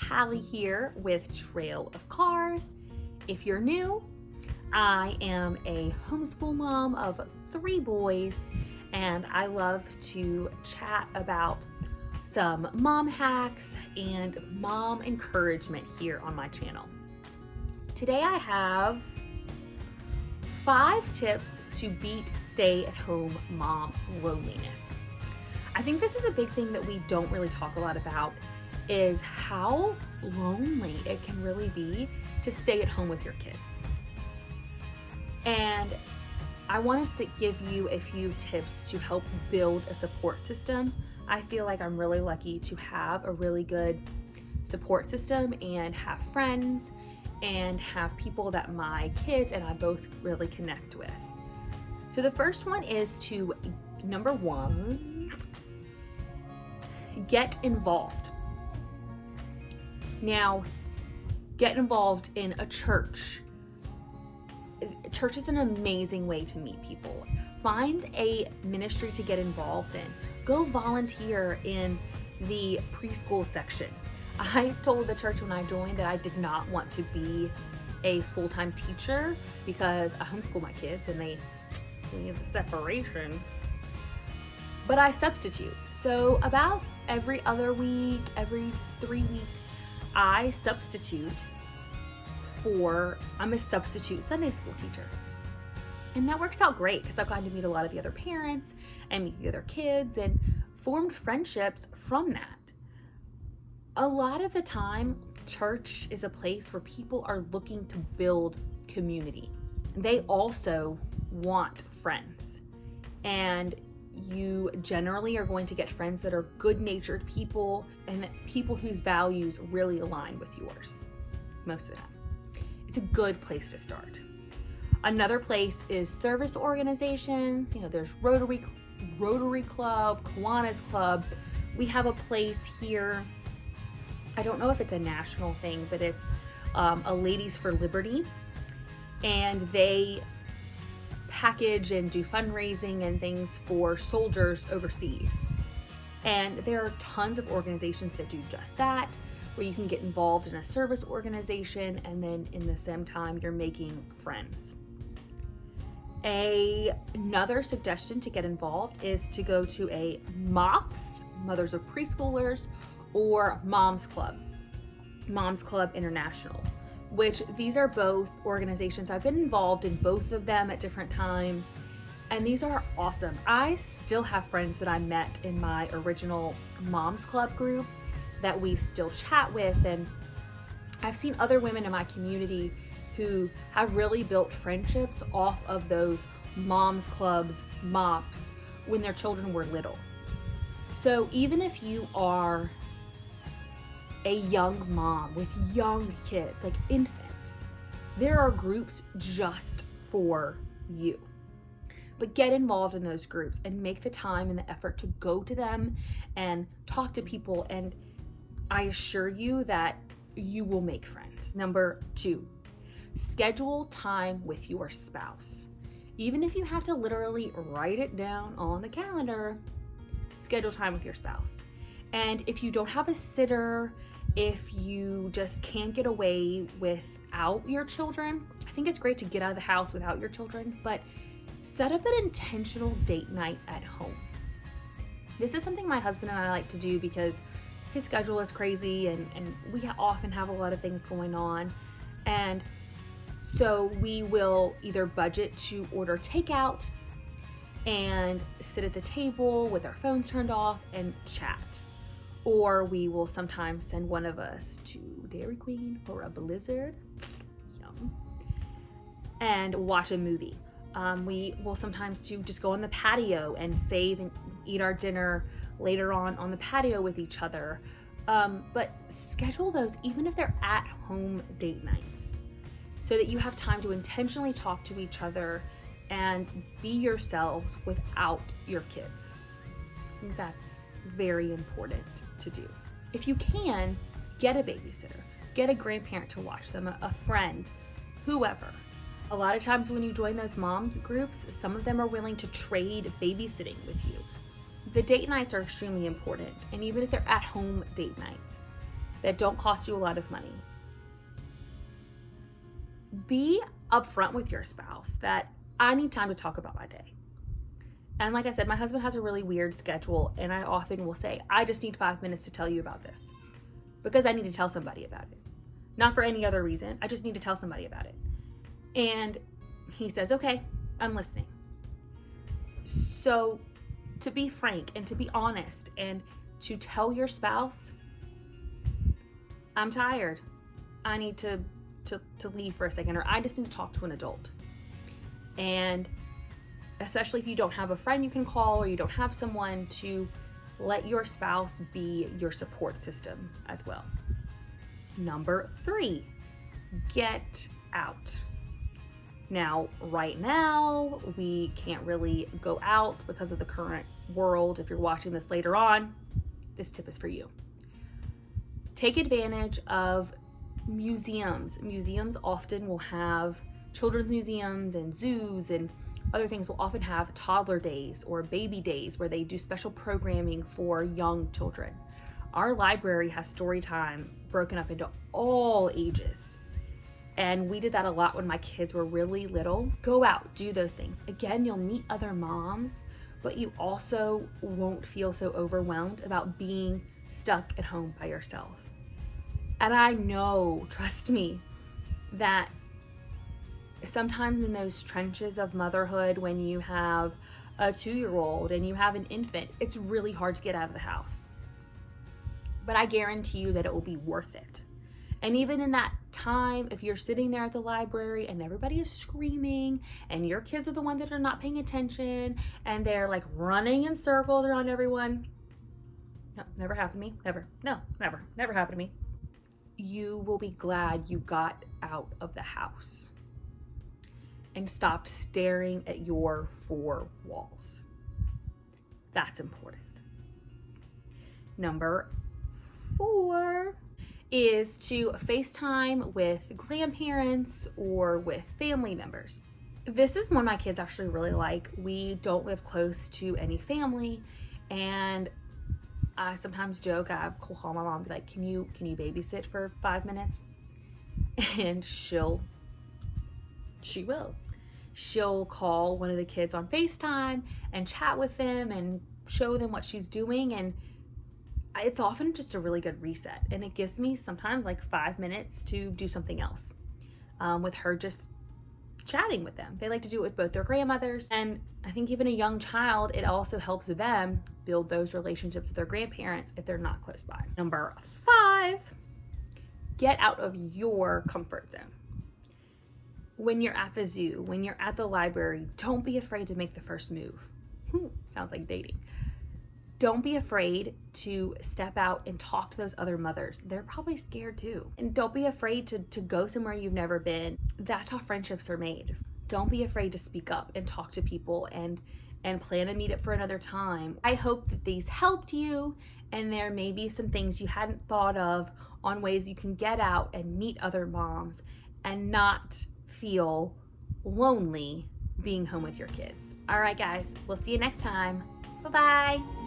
Hallie here with Trail of Cars. If you're new, I am a homeschool mom of 3 boys, and I love to chat about some mom hacks and mom encouragement here on my channel. Today I have 5 tips to beat stay-at-home mom loneliness. I think this is a big thing that we don't really talk a lot about, is how lonely it can really be to stay at home with your kids. And I wanted to give you a few tips to help build a support system. I feel like I'm really lucky to have a really good support system and have friends and have people that my kids and I both really connect with. So the first one is to, number 1, get involved. Now, get involved in a church. Church is an amazing way to meet people. Find a ministry to get involved in. Go volunteer in the preschool section. I told the church when I joined that I did not want to be a full-time teacher because I homeschool my kids and they need the separation. But I substitute. So about every other week, every 3 weeks, I substitute I'm a substitute Sunday school teacher. And that works out great because I've gotten to meet a lot of the other parents and meet the other kids and formed friendships from that. A lot of the time, church is a place where people are looking to build community. They also want friends. And you generally are going to get friends that are good-natured people and people whose values really align with yours most of the time. It's a good place to start. Another place is service organizations. There's Rotary Club, Kiwanis Club. We have a place here. I don't know if it's a national thing, but it's a Ladies for Liberty, and they package and do fundraising and things for soldiers overseas. And there are tons of organizations that do just that, where you can get involved in a service organization and then in the same time you're making friends. Another suggestion to get involved is to go to a MOPS, Mothers of Preschoolers, or Moms Club International, which these are both organizations. I've been involved in both of them at different times, and these are awesome. I still have friends that I met in my original Moms Club group that we still chat with, and I've seen other women in my community who have really built friendships off of those Moms Clubs, MOPS, when their children were little. So even if you are a young mom with young kids, like infants, there are groups just for you. But get involved in those groups and make the time and the effort to go to them and talk to people, and I assure you that you will make friends. Number 2, schedule time with your spouse. Even if you have to literally write it down on the calendar, schedule time with your spouse. And if you don't have a sitter, if you just can't get away without your children, I think it's great to get out of the house without your children, but set up an intentional date night at home. This is something my husband and I like to do because his schedule is crazy and we often have a lot of things going on. And so we will either budget to order takeout and sit at the table with our phones turned off and chat. Or we will sometimes send one of us to Dairy Queen or a Blizzard, yum, and watch a movie. We will sometimes just go on the patio and save and eat our dinner later on the patio with each other. But schedule those, even if they're at-home date nights, so that you have time to intentionally talk to each other and be yourselves without your kids. That's very important to do. If you can, get a babysitter, get a grandparent to watch them, a friend, whoever. A lot of times when you join those mom groups, some of them are willing to trade babysitting with you. The date nights are extremely important, and even if they're at-home date nights, that don't cost you a lot of money. Be upfront with your spouse that I need time to talk about my day. And like I said, my husband has a really weird schedule, and I often will say, I just need 5 minutes to tell you about this because I need to tell somebody about it. Not for any other reason. I just need to tell somebody about it. And he says, okay, I'm listening. So to be frank and to be honest and to tell your spouse, I'm tired. I need to leave for a second, or I just need to talk to an adult. And especially if you don't have a friend you can call, or you don't have someone, to let your spouse be your support system as well. Number 3, get out. Now, right now, we can't really go out because of the current world. If you're watching this later on, this tip is for you. Take advantage of museums. Museums often will have, children's museums and zoos and other things will often have toddler days or baby days where they do special programming for young children. Our library has story time broken up into all ages. And we did that a lot when my kids were really little. Go out, do those things. Again, you'll meet other moms, but you also won't feel so overwhelmed about being stuck at home by yourself. And I know, trust me, that sometimes in those trenches of motherhood, when you have a 2-year-old and you have an infant, it's really hard to get out of the house. But I guarantee you that it will be worth it. And even in that time, if you're sitting there at the library and everybody is screaming and your kids are the ones that are not paying attention and they're like running in circles around everyone, no, never happened to me, never happened to me. You will be glad you got out of the house and stopped staring at your 4 walls. That's important. Number 4 is to FaceTime with grandparents or with family members. This is one my kids actually really like. We don't live close to any family, and I sometimes joke, I call my mom and be like, can you babysit for 5 minutes? And she will. She'll call one of the kids on FaceTime and chat with them and show them what she's doing, and it's often just a really good reset, and it gives me sometimes like 5 minutes to do something else with her, just chatting with them. They like to do it with both their grandmothers, and I think even a young child, it also helps them build those relationships with their grandparents if they're not close by. Number 5, get out of your comfort zone. When you're at the zoo, when you're at the library, don't be afraid to make the first move. Sounds like dating. Don't be afraid to step out and talk to those other mothers. They're probably scared too. And don't be afraid to go somewhere you've never been. That's how friendships are made. Don't be afraid to speak up and talk to people and plan a meetup for another time. I hope that these helped you, and there may be some things you hadn't thought of on ways you can get out and meet other moms and not feel lonely being home with your kids. All right, guys, we'll see you next time. Bye-bye.